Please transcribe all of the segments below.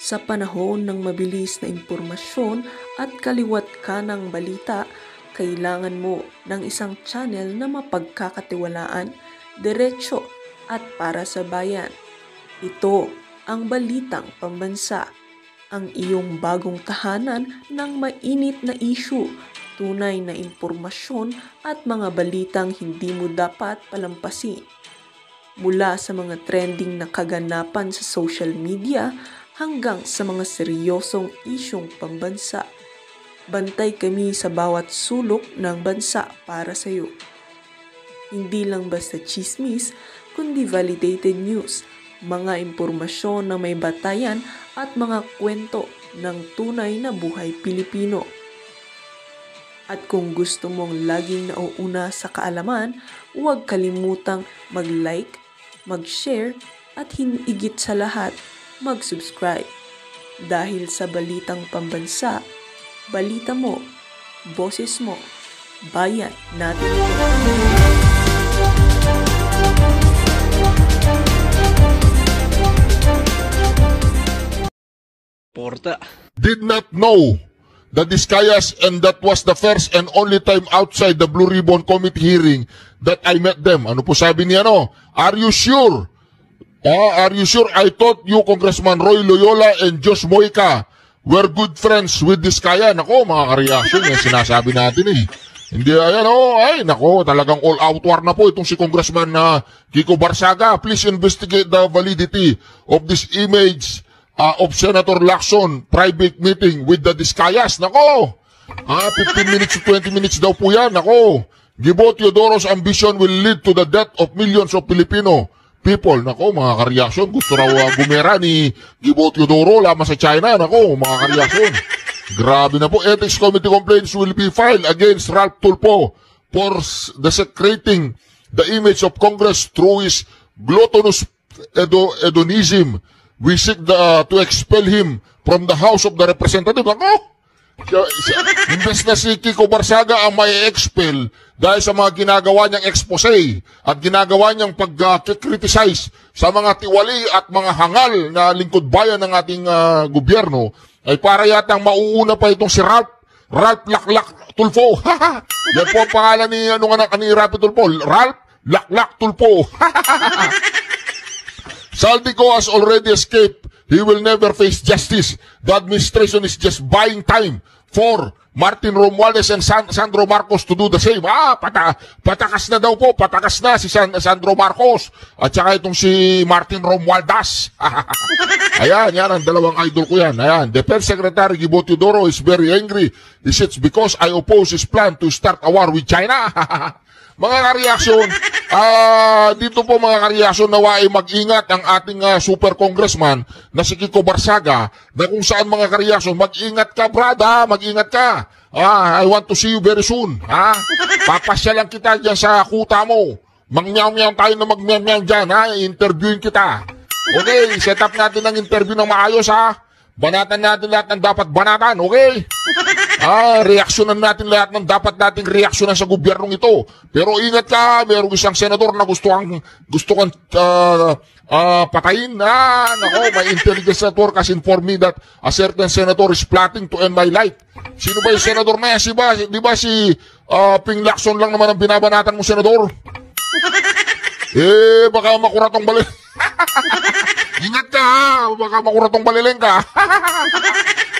Sa panahon ng mabilis na impormasyon at kaliwat ka ng balita, kailangan mo ng isang channel na mapagkakatiwalaan, diretso at para sa bayan. Ito ang Balitang Pambansa, ang iyong bagong tahanan ng mainit na issue, tunay na impormasyon at mga balitang hindi mo dapat palampasin. Mula sa mga trending na kaganapan sa social media hanggang sa mga seryosong isyong pambansa. Bantay kami sa bawat sulok ng bansa para sa iyo. Hindi lang basta chismis, kundi validated news, mga impormasyon na may batayan at mga kwento ng tunay na buhay Pilipino. At kung gusto mong laging nauuna sa kaalaman, huwag kalimutang mag-like, mag-share at higit sa lahat, mag-subscribe. Dahil sa Balitang Pambansa, balita mo, boses mo, bayan natin ito. Porta. Did not know the Discayas, and that was the first and only time outside the Blue Ribbon Committee hearing that I met them. Ano po sabi niya, no? Are you sure? Are you sure? I thought you, Congressman Roy Loyola and Josh Moica, were good friends with Discaya. Nako, mga kareaksyon, yan sinasabi natin eh. Hindi, ayan o, ay, nako, talagang all-out war na po itong si Congressman Kiko Barsaga. Please investigate the validity of this image of Senator Lacson private meeting with the Discayas. Nako, 15 minutes to 20 minutes daw po yan. Nako, Gibo Teodoro's ambition will lead to the death of millions of Filipino people. Nako, mga kareaksyon, gusto raw gumera ni Gibo Teodoro lamang sa China. Nako, mga kareaksyon, grabe na po. Ethics Committee complaints will be filed against Ralph Tulfo for desecrating the image of Congress through his gluttonous hedonism. We seek to expel him from the House of the Representatives. Ako, imbes na si Kiko Barsaga ang may expel dahil sa mga ginagawa niyang expose at ginagawa niyang pag-criticize sa mga tiwali at mga hangal na lingkod bayan ng ating gobyerno, ay para yatang mauuna pa itong si Ralph Laklak Tulfo. Yan po ang pangalan ni Ralph Tulfo. Ralph Laklak Tulfo. Saldico has already escaped. He will never face justice. The administration is just buying time for Martin Romualdez and Sandro Marcos to do the same. Patakas na daw po. Patakas na si Sandro Marcos. At saka itong si Martin Romualdez. Ayan, yan ang dalawang idol ko yan. Ayan, Defense Secretary Gibo Teodoro is very angry. He says, because I oppose his plan to start a war with China. Mga kareaksyon, dito po mga kareaksyon, nawa ay mag-ingat ang ating super congressman na si Kiko Barsaga, na kung saan mga kareaksyon, mag-ingat ka brada, mag-ingat ka. I want to see you very soon. Papasya lang kita dyan sa kuta mo. Mangyaw-myaw tayo na magmyaw-myaw dyan, interviewin kita. Okay, set up natin ang interview ng maayos, Banatan natin lahat ng dapat banatan, okay? Reaksyonan natin lahat ng dapat nating reaksyonan sa gobyernong ito. Pero ingat ka, mayroong isang senador na gusto kang patayin. Nako, may intelligence network has informed me that a certain senator is plotting to end my life. Sino ba yung senador na yan? Di ba si Ping Lacson lang naman ang binabanatan mo, senador? Baka makuratong balik. Ingat ka, baka makuratong baliling ka.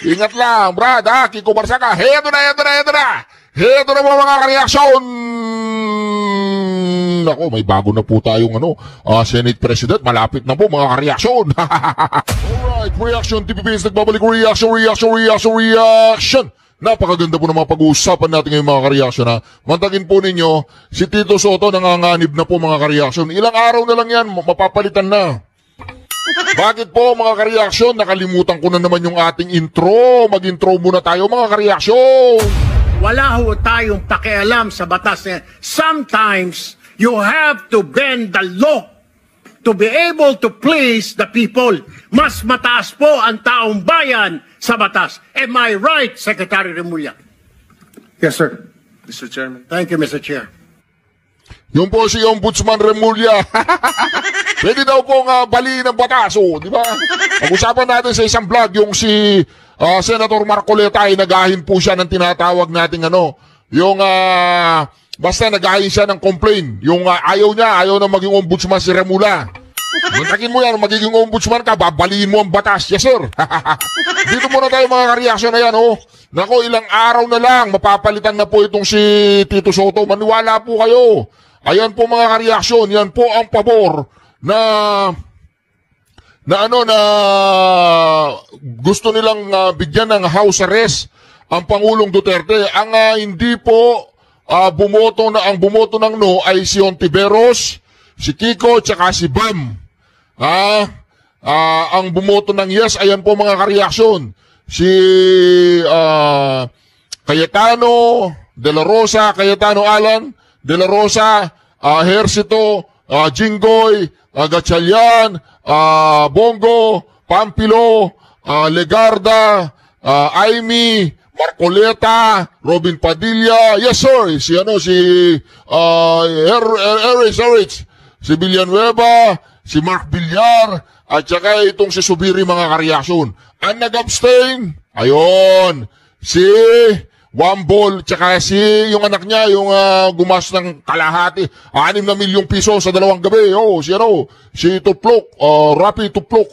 Ingat lang, brad, Kiko Barsaga. Heto na. Heto na mga kareaksyon. Nako, may bago na po tayong Senate President. Malapit na po mga kareaksyon. Alright, Reaction TPP is nagbabalik. Reaction. Napakaganda po ng mga pag-uusapan natin ngayong mga kareaksyon. Mantagin po ninyo, si Tito Soto nanganganib na po mga kareaksyon. Ilang araw na lang yan, mapapalitan na. Bakit po mga kareaksyon? Nakalimutan ko na naman yung ating intro. Mag-intro muna tayo mga kareaksyon. Wala ho tayong pakialam sa batas. Sometimes, you have to bend the law to be able to please the people. Mas mataas po ang taong bayan sa batas. Am I right, Secretary Remulla? Yes, sir. Mr. Chairman. Thank you, Mr. Chair. Yung po si Ombudsman Remulla. Pwede daw pong baliin ng batas, di ba? Pag-usapan natin sa isang vlog, yung si Senator Marcoleta ay nagahin po siya ng tinatawag nating yung basta nagahin siya ng complaint. Yung ayaw na maging ombudsman si Remulla. Mantakin mo yan, magiging ombudsman ka, babaliin mo ang batas. Yes, sir. Dito muna tayo mga reaksyon na yan, Nako, ilang araw na lang, mapapalitan na po itong si Tito Soto. Maniwala po kayo. Ayan po mga reaksyon, yan po ang pabor na gusto nilang bigyan ng house arrest ang Pangulong Duterte. Ang hindi po ang bumoto ng no ay si Ontiveros, si Kiko, tsaka si Bam. Ang bumoto ng yes, ayan po mga kareaksyon. Si Cayetano De La Rosa, Cayetano Alan De La Rosa, Hercito, Jinggoy, Gatchalian, Bongo, Pampilo, Legarda, Aimee, Marcoleta, Robin Padilla, yes sir, si Erich, si Villanueva, si Mark Villar, at saka itong si Subiri mga kareaksyon. Ang nag-abstain, ayun, si Wambol, tsaka yung anak niya, yung gumas ng kalahati, 6 na milyong piso sa 2 gabi. Si Tuplok, Rapi Tuplok.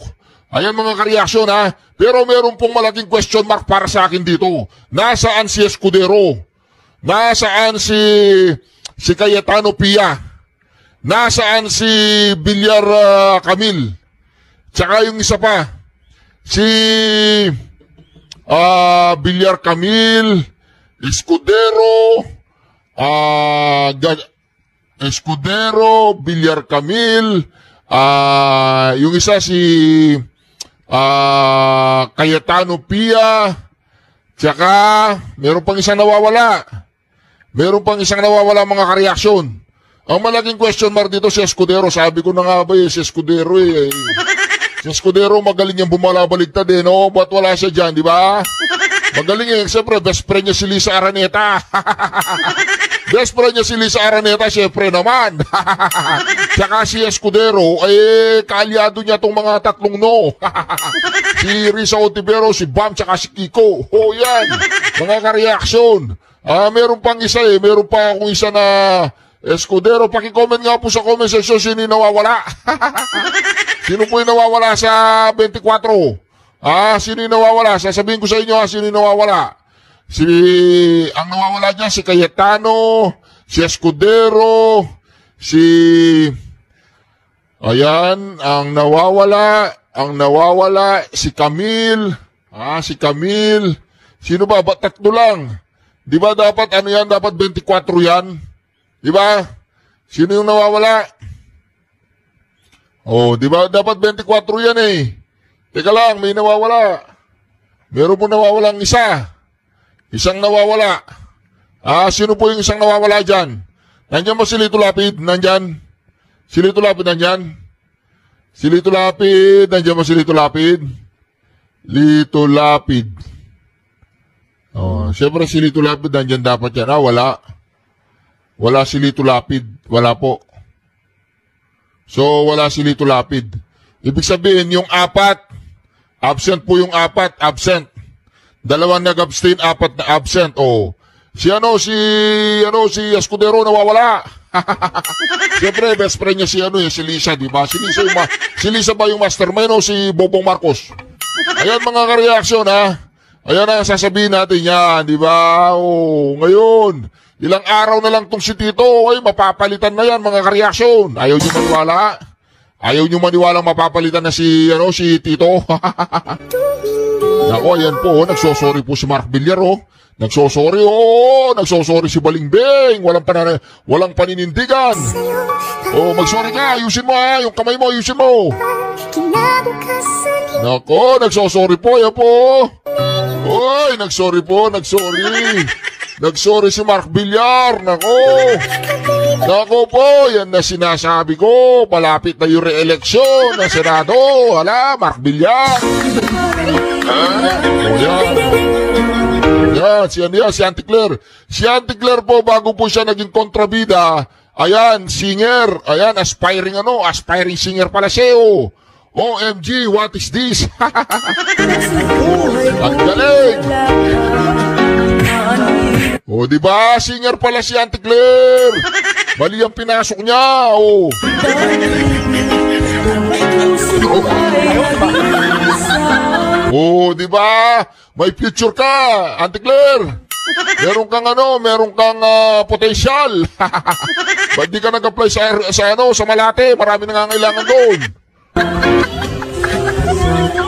Ayan mga kareaksyon Pero meron pong malaking question mark para sa akin dito. Nasaan si Escudero? Nasaan si Cayetano Pia? Nasaan si Villar Camil? Tsaka yung isa pa, si Villar Camil, Escudero, Villar Camil, yung isa si Cayetano Pia, tsaka meron pang isang nawawala. Mga kareaksyon. Ang malaking question mark dito si Escudero. Sabi ko na nga ba si Escudero Si Escudero magaling yung bumalabaligtad ba't wala siya dyan, di ba? Magaling siyempre, best friend niya si Lisa Araneta. Best friend niya si Lisa Araneta, siyempre naman. Tsaka si Escudero, kaalyado niya tong mga tatlong no. Si Risa Ontiveros, si Bam, tsaka si Kiko. Yan, mga kareaksyon. Meron pang isa meron pa akong isa na Escudero. Paki-comment nga po sa comment section sino yung nawawala. Sino po yung nawawala sa 24? Sino yung nawawala? Sasabihin ko sa inyo sino yung nawawala. Ang nawawala dyan, si Cayetano, si Escudero, ayan, ang nawawala, si Camil, si Camil, sino ba? Ba't 3 lang? Di ba dapat, dapat 24 yan? Di ba? Sino yung nawawala? Di ba dapat 24 yan Teka lang, may nawawala. Meron po nawawalang isa. Isang nawawala. Sino po yung isang nawawala dyan? Nandyan ba si Lito Lapid? Nandyan? Si Lito Lapid nandyan? Si Lito Lapid? Nandyan ba si Lito Lapid? Lito Lapid. Siyempre si Lito Lapid nandyan dapat yan. Wala. Wala si Lito Lapid. Wala po. So, wala si Lito Lapid. Ibig sabihin, yung 4, absent po yung 4, absent. 2 nag-abstain, 4 na absent. Si Escudero nawawala. Siyempre, best friend niya si Lisa, di ba? Si Lisa ba yung mastermind o si Bobong Marcos? Ayan mga kareaksyon, Ayan ang sasabihin natin yan, di ba? Ngayon, ilang araw na lang tong si Tito, mapapalitan na yan mga kareaksyon. Ayaw niyo maniwala? Ayaw niyo maniwalang mapapalitan na si Tito? Nako, ayan po, nagsosorry po si Mark Villar, Nagsosorry, nagsosorry si Balingbing. Walang paninindigan. Magsorry ka, ayusin mo yung kamay mo, ayusin mo. Nako, nagsosorry po, yan po. Nagsorry po. Nagsorry si Mark Villar. Nako po, yan na sinasabi ko. Palapit na yung re-eleksyon ng Senado. Mark Villar. Si Auntie Claire. Si Auntie Claire po, bago po siya naging kontrabida, Ayan, singer. Ayan, aspiring singer pala siya, oh. OMG, what is this? Ang galing. O, di ba? Singer pala si Auntie Claire. Mali ang pinasok niya, oh. Oh, di ba? May future ka, Auntie Claire. Meron kang potential. Ba't di ka nag-apply sa Malate? Marami nangangailangan doon.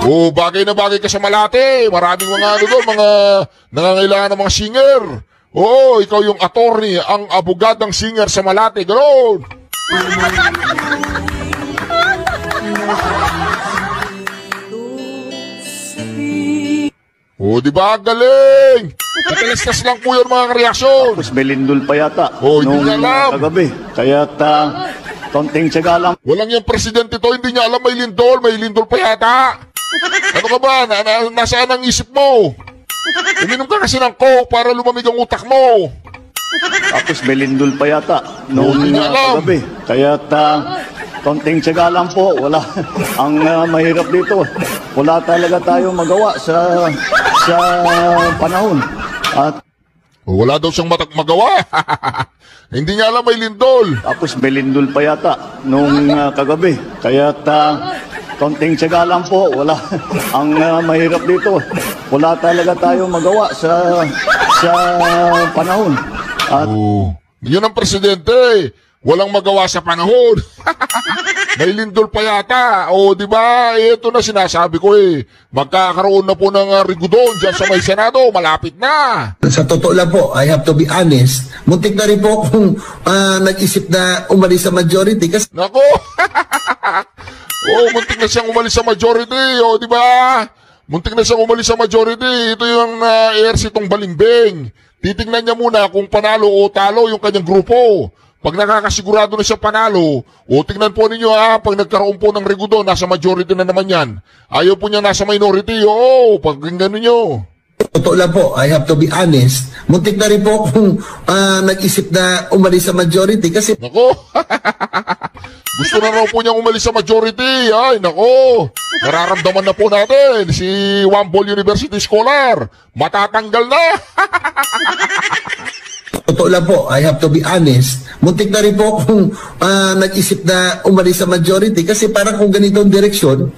Oh, bagay na bagay ka sa Malate. Maraming doon, mga nangangailangan ng mga singer. Oh, ikaw yung attorney, ang abogadang singer sa Malate. Ganoon. Oh, di ba? Galing! Nakalaskas lang po yung mga reaksyon. Tapos may lindol pa yata. Oh, hindi niya alam. Kagabi. Kaya konting tsaga lang. Walang yung presidente to, hindi niya alam may lindol pa yata. Ano ka ba? Nasaan ang isip mo? Uminom ka kasi ng coke para lumamig ang utak mo. Tapos may lindol pa yata. Hindi niya alam. Kagabi. Kaya konting tsaga lang po. Wala. Ang mahirap dito. Wala talaga tayo magawa sa panahon. At wala daw siyang magawa. Hindi niya alam may lindol. tapos may lindol pa yata nung kagabi. Kaya konting tsaga lang po. Wala. Ang mahirap dito. Wala talaga tayo magawa sa panahon. At yun ang presidente. Walang magawa sa panahon. May lindol pa yata. O, di ba? Ito na sinasabi ko eh. Magkakaroon na po ng rigudon dyan sa may Senado. Malapit na. Sa totoo lang po, I have to be honest, muntik na rin po kung nag-isip na umalis sa majority kasi Nako. Muntik na siyang umalis sa majority. O, di ba? Muntik na siyang umalis sa majority. Ito yung ARC itong balimbing. Titingnan niya muna kung panalo o talo yung kanyang grupo. Pag nakakasigurado na siya panalo, tingnan po ninyo pag nagkaroon po ng rigudon, nasa majority na naman yan. Ayaw po niya nasa minority, pakinggan ninyo. totoo lang po, I have to be honest, muntik na rin po kung nag-isip na umalis sa majority kasi Nako, gusto na raw po niyang umalis sa majority. Ay, nako, nararamdaman na po natin si Wambol University Scholar, matatanggal na. totoo lang po, I have to be honest, muntik na rin po kung nag-isip na umalis sa majority kasi parang kung ganitong direksyon,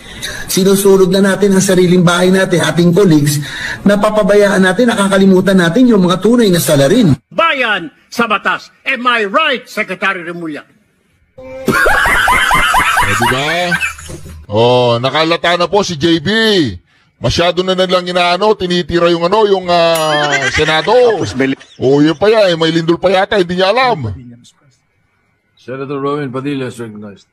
sinusulog na natin ang sariling bahay natin, ating colleagues, napapabayaan natin, nakakalimutan natin yung mga tunay na salarin. Bayan sa batas. Am I right, Secretary Remulla? Diba? Nakalata na po si JB. Masyado na lang tinitira yung Senado. Yun pa yan, may lindol pa yata, hindi niya alam. Senator Rowan Padilla is recognized.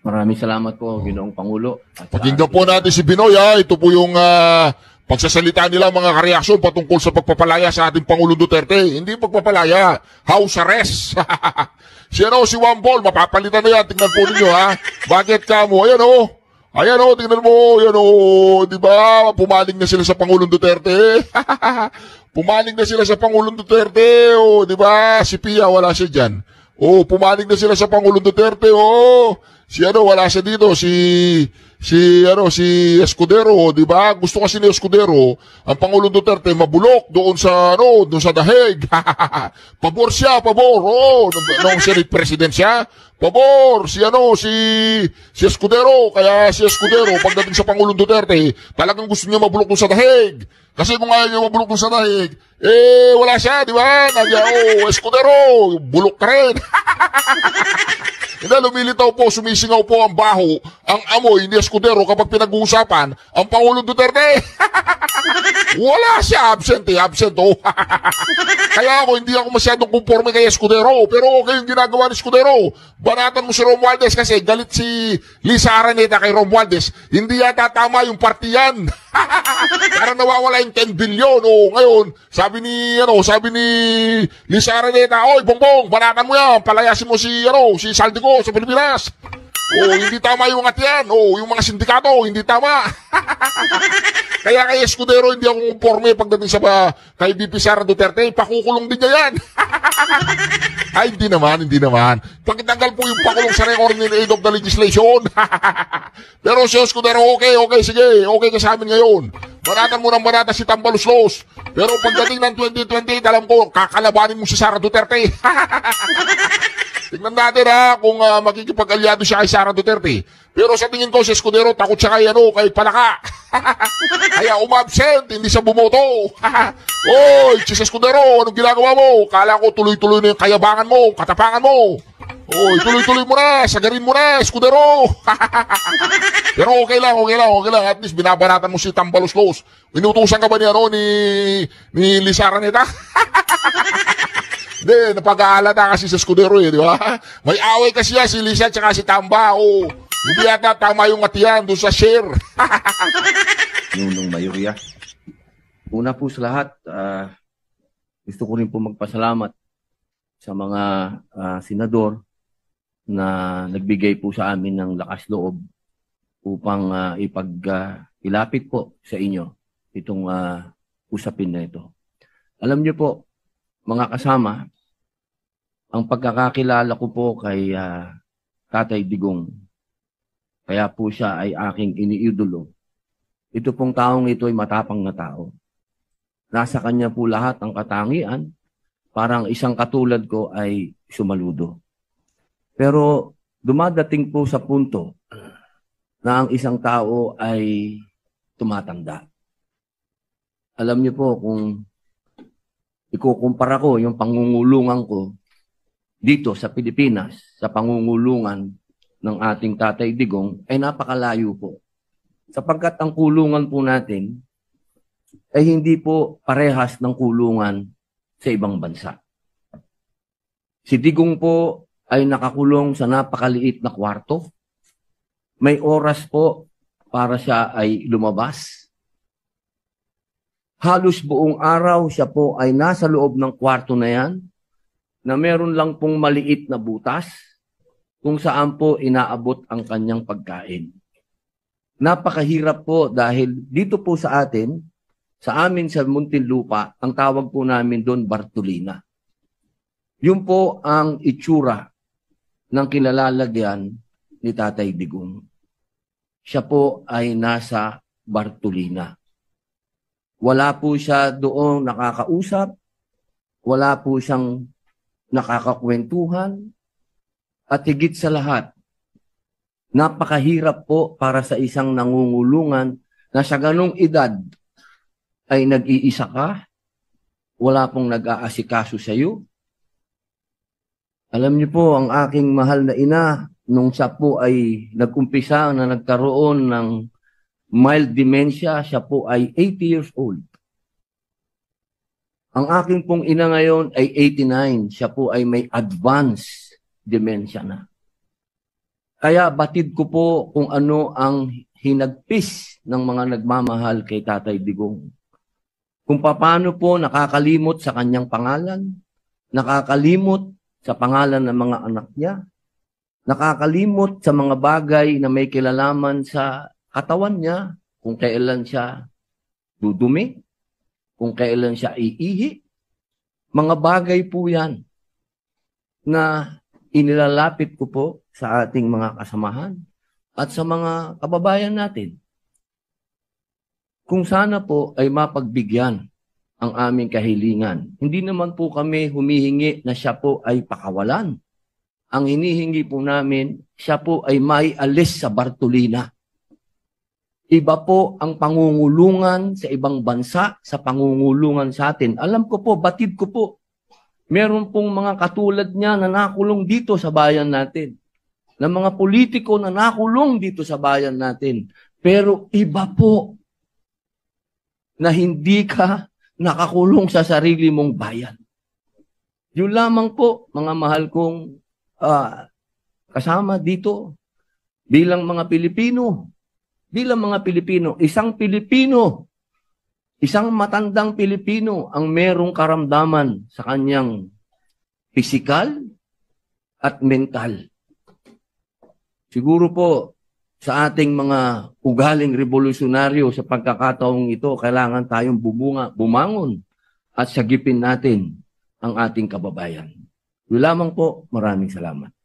Maraming salamat po, Ginoong Pangulo. Pakinggan po natin si Binoy, Ito po yung pagsasalita nila, mga kareaksyon patungkol sa pagpapalaya sa ating Pangulong Duterte. Hindi pagpapalaya, house arrest. Si Wambol, mapapalitan na yan. Tingnan po ninyo, Bakit ka mo? Ayan tingnan mo, di ba? Pumaling na sila sa Pangulong Duterte. Pumaling na sila sa Pangulong Duterte, di ba? Si Pia, wala siya dyan. Pumaling na sila sa Pangulong Duterte, wala siya dito, si Escudero, di ba? Gusto kasi ni Escudero, ang Pangulong Duterte mabulok doon sa dahig. Pabor siya, nung Senate President siya, pabor, si Escudero, kaya si Escudero, pagdating sa Pangulong Duterte, talagang gusto niya mabulok doon sa dahig. Kasi kung ayaw niya mabulok doon sa dahig, wala siya, di ba? Escudero, bulok ka rin. Lumilitaw po, sumisingaw po ang baho, ang amoy ni Escudero kapag pinag-uusapan ang Pangulong Duterte. Wala siya, absent. Kaya hindi ako masyadong conforme kay Escudero, pero okay yung ginagawa ni Escudero. Banatan mo si Romualdez kasi galit si Lisa Araneta kay Romualdez. Hindi yata tama yung partiyan. Para nawawala yung 10 billion. Ngayon, sabi ni Lisa Araneta, Bongbong, banatan mo yan, palayasin mo si Saldico sa Pilipinas. Hindi tama yung at yan. Yung mga sindikato, hindi tama. Kaya kay Escudero, hindi ako conforme pagdating sa kay BP Sara Duterte. Pakukulong din niya yan. Ay, hindi naman. Pagkitanggal po yung pakulong sa record in aid of the legislation. Pero si Escudero, okay, sige, okay ka sa amin ngayon. Banatan mo ng banata si Tambaluslos. Pero pagdating ng 2028, alam ko, kakalabanin mo si Sara Duterte. Tignan natin kung makikipag-alyado siya kay Sara Duterte. Pero sa tingin ko, si Escudero, takot siya kay Palaka. Kaya umabsent, hindi siya bumoto. Oy, si Escudero, anong ginagawa mo? Kala ko tuloy-tuloy na yung kayabangan mo, katapangan mo. Oy, tuloy-tuloy mo na, sagarin mo na, Escudero. Pero okay lang. At least binabanatan mo si Tambaluslos. Inutusan ka ba ni Lisaraneta? Hindi, napag-aalata kasi sa Escudero di ba? May away kasi si Lisa at si Tamba. Hindi yata tama yung atiyan doon sa share. Nunong Mayorya. Una po sa lahat, gusto ko rin po magpasalamat sa mga senador na nagbigay po sa amin ng lakas loob upang ilapit po sa inyo itong usapin na ito. Alam niyo po, mga kasama, ang pagkakakilala ko po kay Tatay Digong, kaya po siya ay aking iniidolo. Ito pong taong ito ay matapang na tao. Nasa kanya po lahat ang katangian, parang isang katulad ko ay sumaludo. Pero dumadating po sa punto na ang isang tao ay tumatanda. Alam niyo po, kung ikukumpara ko yung pangungulungan ko dito sa Pilipinas, sa pangungulungan ng ating Tatay Digong, ay napakalayo po. Sapagkat ang kulungan po natin ay hindi po parehas ng kulungan sa ibang bansa. Si Digong po ay nakakulong sa napakaliit na kwarto. May oras po para siya ay lumabas. Halos buong araw siya po ay nasa loob ng kwarto na yan, na meron lang pong maliit na butas kung saan po inaabot ang kanyang pagkain. Napakahirap po dahil dito po sa atin, sa amin sa Muntinlupa, ang tawag po namin doon Bartolina. Yun po ang itsura ng kilalalagyan ni Tatay Digong. Siya po ay nasa Bartolina. Wala po siya doon nakakausap, wala po siyang nakakakwentuhan, at higit sa lahat, napakahirap po para sa isang nangungulungan na sa ganong edad ay nag-iisa ka, wala pong nag-aasikaso sa iyo. Alam niyo po, ang aking mahal na ina, nung siya po ay nag-umpisa na nagkaroon ng mild dementia, siya po ay 80 years old. Ang aking pong ina ngayon ay 89, siya po ay may advanced dementia na. Kaya batid ko po kung ano ang hinagpis ng mga nagmamahal kay Tatay Digong. Kung paano po nakakalimot sa kanyang pangalan, nakakalimot sa pangalan ng mga anak niya, nakakalimot sa mga bagay na may kilalaman sa katawan niya, kung kailan siya dudumi, kung kailan siya iihi. Mga bagay po yan na inilalapit ko po sa ating mga kasamahan at sa mga kababayan natin. Kung sana po ay mapagbigyan ang aming kahilingan. Hindi naman po kami humihingi na siya po ay pakawalan. Ang hinihingi po namin, siya po ay maialis sa Bartolina. Iba po ang pangungulungan sa ibang bansa sa pangungulungan sa atin. Alam ko po, batid ko po, meron pong mga katulad niya na nakulong dito sa bayan natin. Na mga politiko na nakulong dito sa bayan natin. Pero iba po na hindi ka nakakulong sa sarili mong bayan. Yun lamang po, mga mahal kong kasama dito bilang mga Pilipino. Bilang mga Pilipino, isang matandang Pilipino ang merong karamdaman sa kanyang pisikal at mental. Siguro po sa ating mga ugaling revolusyonaryo sa pagkakataong ito, kailangan tayong bumangon at sagipin natin ang ating kababayan. Yun lamang po, maraming salamat.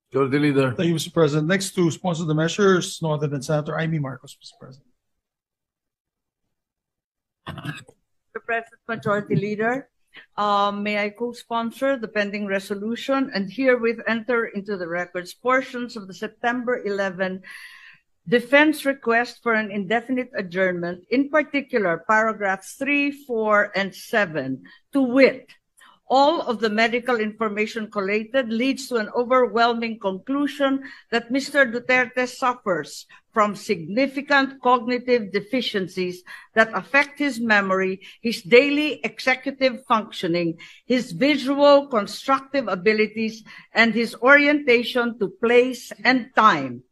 Majority Leader. Thank you, Mr. President. Next to sponsor the measures, no other than Senator Amy Marcos, Mr. President. Mr. President, Majority Leader, may I co-sponsor the pending resolution and herewith enter into the records portions of the September 11 defense request for an indefinite adjournment, in particular paragraphs 3, 4, and 7, to wit, all of the medical information collated leads to an overwhelming conclusion that Mr. Duterte suffers from significant cognitive deficiencies that affect his memory, his daily executive functioning, his visual constructive abilities, and his orientation to place and time.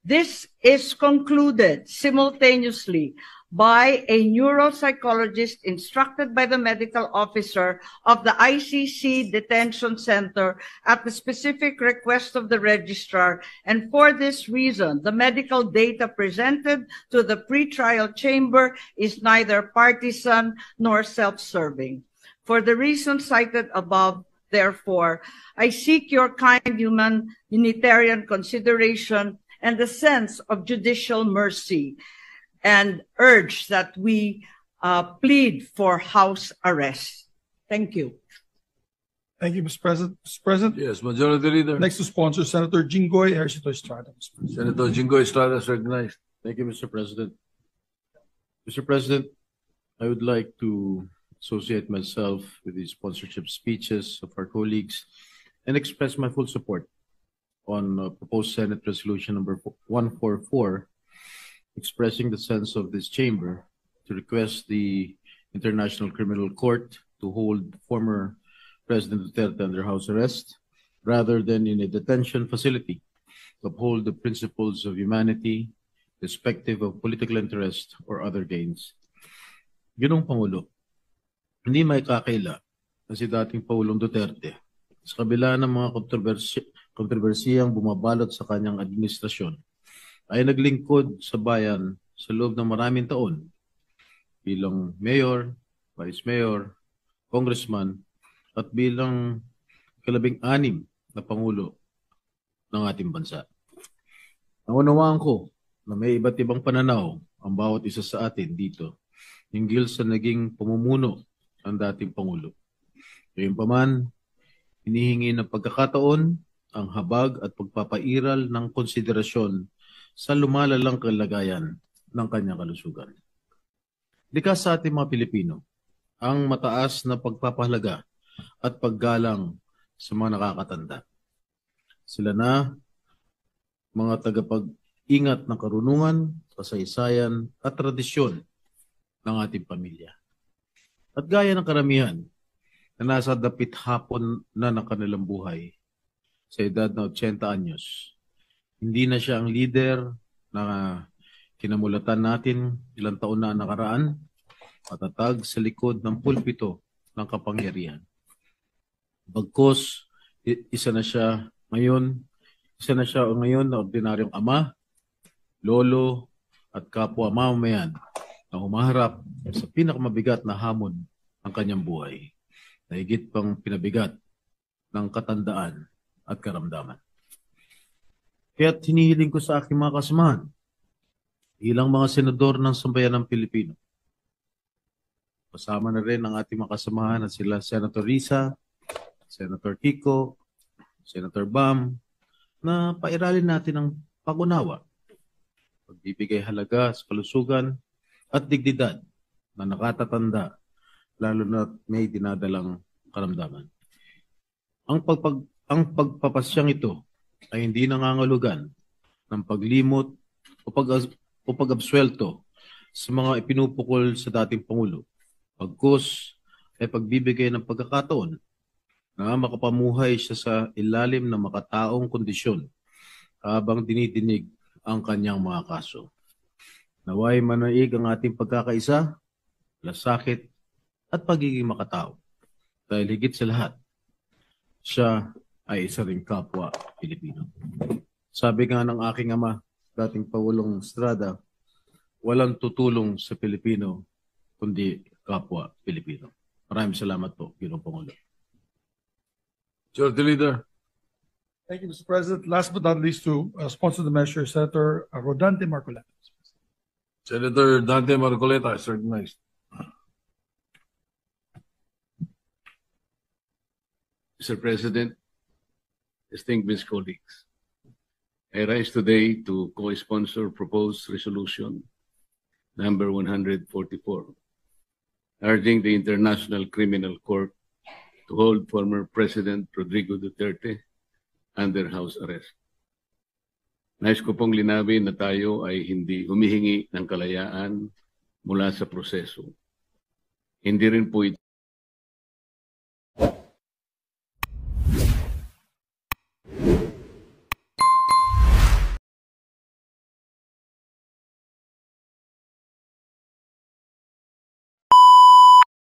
This is concluded simultaneously by a neuropsychologist instructed by the medical officer of the ICC Detention Center at the specific request of the registrar, and for this reason, the medical data presented to the pretrial chamber is neither partisan nor self-serving. For the reasons cited above, therefore, I seek your kind humanitarian consideration and the sense of judicial mercy, and urge that we plead for house arrest. Thank you. Thank you, Mr. President. Mr. President, Yes, Majority Leader. next to sponsor, Senator Jinggoy Ejercito Estrada, Mr. President. Senator Jingo Estrada is recognized. Thank you, Mr. President. Mr. President, I would like to associate myself with the sponsorship speeches of our colleagues and express my full support on proposed Senate Resolution number 144, expressing the sense of this chamber to request the International Criminal Court to hold former President Duterte under house arrest rather than in a detention facility, to uphold the principles of humanity, irrespective of political interest or other gains. Ginong Pangulo, hindi may kakaila na si dating Pangulong Duterte sa kabila ng mga kontrobersiyang bumabalot sa kanyang administrasyon ay naglingkod sa bayan sa loob ng maraming taon bilang mayor, vice mayor, congressman, at bilang kalabing-anim na pangulo ng ating bansa. Naunawaan ko na may iba't ibang pananaw ang bawat isa sa atin dito hinggil sa naging pamumuno ng dating pangulo. Gayunpaman, hinihingi ng pagkakataon ang habag at pagpapairal ng konsiderasyon sa lumalalang kalagayan ng kanyang kalusugan. Likas sa ating mga Pilipino ang mataas na pagpapahalaga at paggalang sa mga nakakatanda. Sila na mga tagapag-ingat ng karunungan, kasaysayan at tradisyon ng ating pamilya. At gaya ng karamihan na nasa dapit hapon na ng kanilang buhay sa edad na 80 anyos, hindi na siya ang leader na kinamulatan natin ilang taon na nakaraan, matatag sa likod ng pulpito ng kapangyarihan. Bagkus, isa na siya ngayon na ordinaryong ama, lolo, at kapwa mamamayan na humaharap sa pinakamabigat na hamon ng kanyang buhay, na higit pang pinabigat ng katandaan at karamdaman. Kaya't hinihiling ko sa aking mga kasamahan, ilang mga senador ng sambayan ng Pilipino. Kasama na rin ang ating mga kasamahan na sila Senator Risa, Senator Kiko, Senator Bam, na pairalin natin ang pag-unawa, pagbibigay halaga sa kalusugan at dignidad na nakatatanda, lalo na may dinadalang karamdaman. Ang pagpapasyang ito ay hindi nangangahulugan ng paglimot o pag-absuelto sa mga ipinupukol sa dating Pangulo. Pagkus ay pagbibigay ng pagkakataon na makapamuhay siya sa ilalim ng makataong kondisyon habang dinidinig ang kanyang mga kaso. Naway manaig ang ating pagkakaisa, lasakit at pagiging makatao. Dahil higit sa lahat, siya ay isa ring kapwa Pilipino. Sabi nga ng aking ama, dating Pangulong Estrada, walang tutulong sa Pilipino kundi kapwa Pilipino. Maraming salamat po, Ginoong Pangulo. Majority Leader. Thank you, Mr. President. Last but not least, to sponsor the measure, Senator Rodante Marcoleta. Senator Dante Marcoleta is recognized. Mr. President, distinguished colleagues, I rise today to co-sponsor proposed resolution number 144, urging the International Criminal Court to hold former President Rodrigo Duterte under house arrest. Nais ko pong linawin na tayo ay hindi humihingi ng kalayaan mula sa proseso. Hindi rin po ito